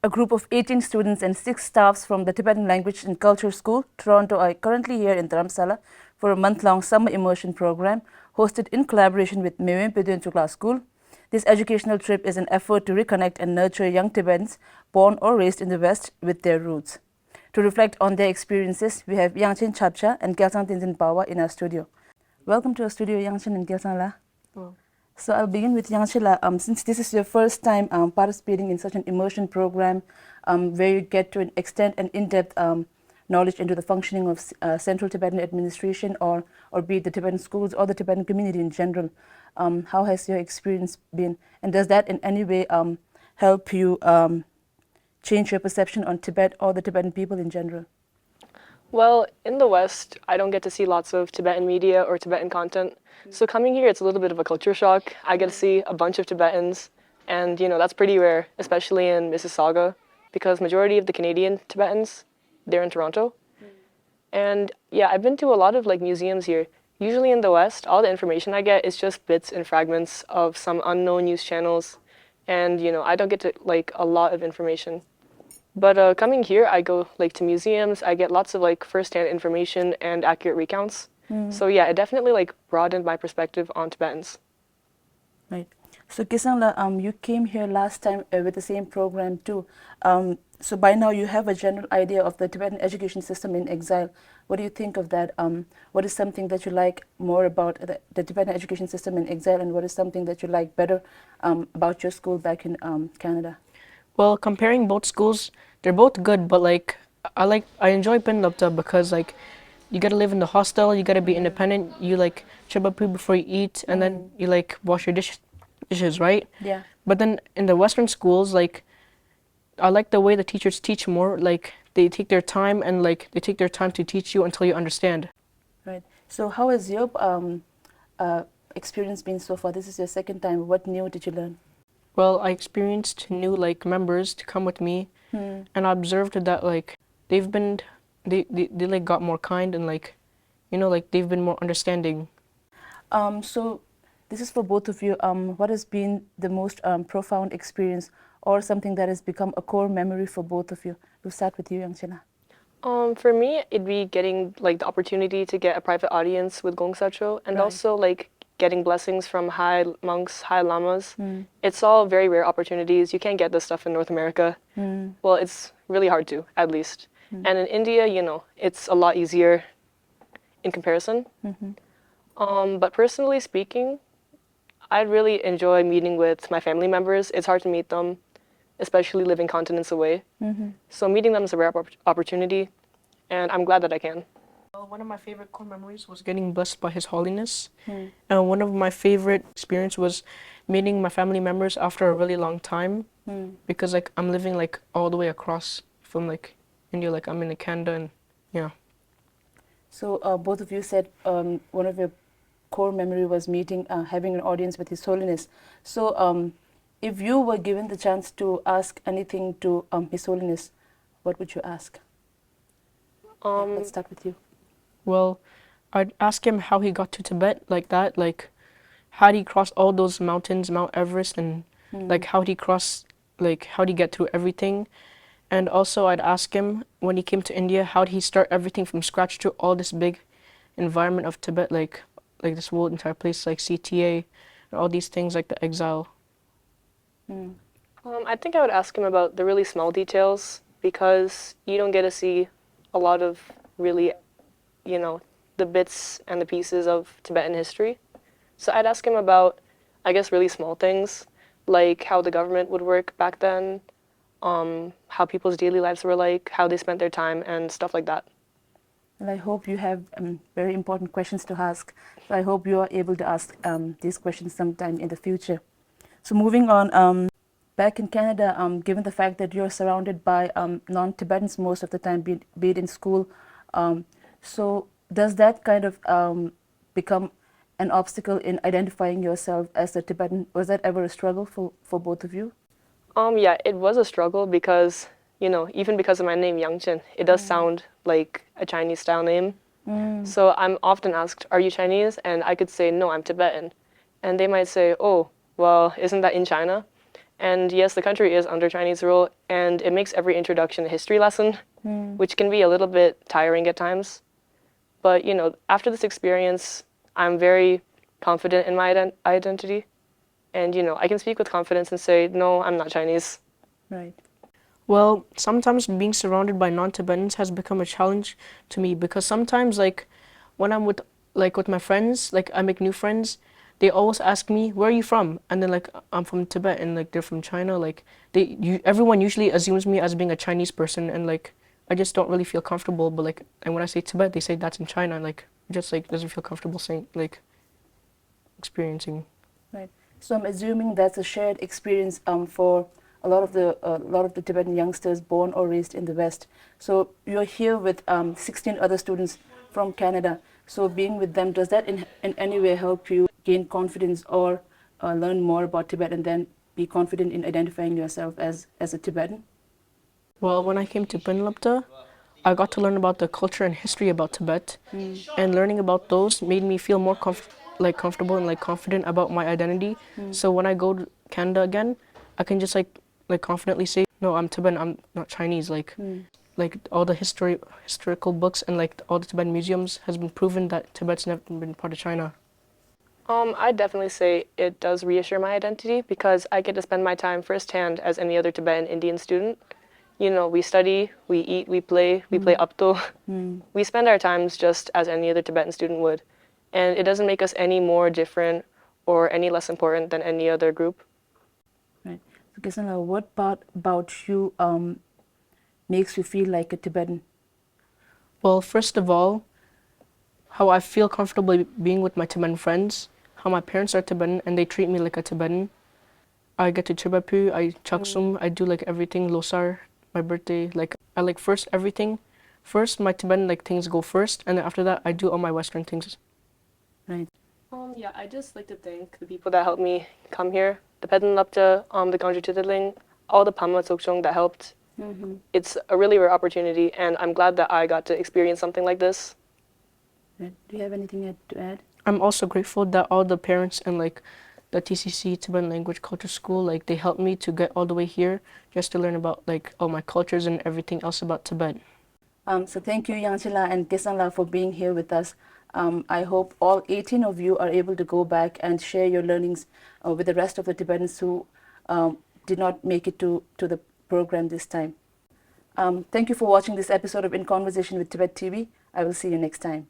A group of 18 students and 6 staffs from the Tibetan Language and Culture School, Toronto, are currently here in Dharamshala for a month-long summer immersion program hosted in collaboration with Mewem Peduen Chukla School. This educational trip is an effort to reconnect and nurture young Tibetans born or raised in the West with their roots. To reflect on their experiences, we have Yangchen Chabcha and Kalsang Tenzin Bawa in our studio. Welcome to our studio, Yangchen and Kalsang. So I'll begin with Yangchen. Since this is your first time participating in such an immersion program where you get to extend an in-depth knowledge into the functioning of Central Tibetan administration or be it the Tibetan schools or the Tibetan community in general, how has your experience been? And does that in any way help you change your perception on Tibet or the Tibetan people in general? Well, in the West, I don't get to see lots of Tibetan media or Tibetan content. So coming here, it's a little bit of a culture shock. I get to see a bunch of Tibetans, and that's pretty rare, especially in Mississauga, because majority of the Canadian Tibetans, they're in Toronto. And yeah, I've been to a lot of museums here. Usually in the West, all the information I get is just bits and fragments of some unknown news channels, and I don't get to a lot of information. But coming here, I go to museums. I get lots of first-hand information and accurate recounts. So yeah, it definitely broadened my perspective on Tibetans. Right. So Kisangla, you came here last time with the same program too. So by now you have a general idea of the Tibetan education system in exile. What do you think of that? What is something that you like more about the Tibetan education system in exile, and what is something that you like better about your school back in Canada? Well, comparing both schools, they're both good, but I enjoy Pinlapta because you gotta live in the hostel, you gotta be independent, you chip up before you eat, and then you wash your dishes, right? Yeah. But then in the Western schools, I like the way the teachers teach more. They take their time and they take their time to teach you until you understand. Right. So how has your experience been so far? This is your second time. What new did you learn? Well, I experienced new members to come with me, and I observed that they've been they got more kind and they've been more understanding. So this is for both of you. What has been the most profound experience or something that has become a core memory for both of you? We'll start with you, Yangchen. For me, it'd be getting the opportunity to get a private audience with Gong Sacho, and also getting blessings from high monks, high lamas. It's all very rare opportunities. You can't get this stuff in North America. Well, it's really hard to, at least. And in India, it's a lot easier in comparison. But personally speaking, I'd really enjoy meeting with my family members. It's hard to meet them, especially living continents away. So meeting them is a rare opportunity, and I'm glad that I can. Well, one of my favorite core memories was getting blessed by His Holiness. And one of my favorite experience was meeting my family members after a really long time, because I'm living all the way across from India, I'm in Canada, and yeah. So both of you said one of your core memory was meeting, having an audience with His Holiness. So if you were given the chance to ask anything to His Holiness, what would you ask? Let's start with you. Well, I'd ask him how he got to Tibet how did he cross all those mountains, Mount Everest, and how did he cross, how did he get through everything? And also I'd ask him, when he came to India, how did he start everything from scratch to all this big environment of Tibet, this whole entire place, CTA, and all these things, the exile. I think I would ask him about the really small details, because you don't get to see a lot of really, the bits and the pieces of Tibetan history. So I'd ask him about, I guess, really small things, like how the government would work back then, how people's daily lives were how they spent their time, and stuff like that. Well, I hope you have very important questions to ask. So I hope you are able to ask these questions sometime in the future. So moving on, back in Canada, given the fact that you're surrounded by non-Tibetans most of the time, be it in school, so does that kind of become an obstacle in identifying yourself as a Tibetan? Was that ever a struggle for both of you? Yeah, it was a struggle because, even because of my name, Yangchen, it does sound like a Chinese style name. So I'm often asked, are you Chinese? And I could say, no, I'm Tibetan. And they might say, oh, well, isn't that in China? And yes, the country is under Chinese rule, and it makes every introduction a history lesson, which can be a little bit tiring at times. But, after this experience, I'm very confident in my identity. And, I can speak with confidence and say, no, I'm not Chinese. Right. Well, sometimes being surrounded by non-Tibetans has become a challenge to me because sometimes, like, when I'm with my friends, like, I make new friends, they always ask me, "Where are you from?" And then, like, I'm from Tibet, and like they're from China. Like, everyone usually assumes me as being a Chinese person, and like, I just don't really feel comfortable. But like, and when I say Tibet, they say that's in China. Like, just like doesn't feel comfortable saying like experiencing. Right. So I'm assuming that's a shared experience for a lot of the Tibetan youngsters born or raised in the West. So you're here with 16 other students from Canada. So being with them, does that in any way help you gain confidence or learn more about Tibet and then be confident in identifying yourself as a Tibetan? Well, when I came to Pinlapta, I got to learn about the culture and history about Tibet, and learning about those made me feel more comfortable and like confident about my identity. So when I go to Canada again, I can just like confidently say, no, I'm Tibetan. I'm not Chinese. Like all the historical books and like all the Tibetan museums has been proven that Tibet's never been part of China. I'd definitely say it does reassure my identity because I get to spend my time firsthand as any other Tibetan Indian student. We study, we eat, we play apto. We spend our times just as any other Tibetan student would. And it doesn't make us any more different or any less important than any other group. Right. So Kisana, what part about you makes you feel like a Tibetan? Well, first of all, how I feel comfortable being with my Tibetan friends, how my parents are Tibetan and they treat me like a Tibetan. I get to Tibettv, I chaksum, I do like everything, losar, my birthday, like I like first everything. First, my Tibetan like things go first, and then after that, I do all my Western things. Right. Yeah, I just like to thank the people that helped me come here. The Pedonlapta, the Gangju Titiling, all the Pama Tsokchong that helped. It's a really rare opportunity, and I'm glad that I got to experience something like this. Right. Do you have anything to add? I'm also grateful that all the parents and like the TCC Tibetan Language Culture School, like they helped me to get all the way here just to learn about like all my cultures and everything else about Tibet. So thank you, Yangchila and Kesanla, for being here with us. I hope all 18 of you are able to go back and share your learnings with the rest of the Tibetans who did not make it to the program this time. Thank you for watching this episode of In Conversation with Tibet TV. I will see you next time.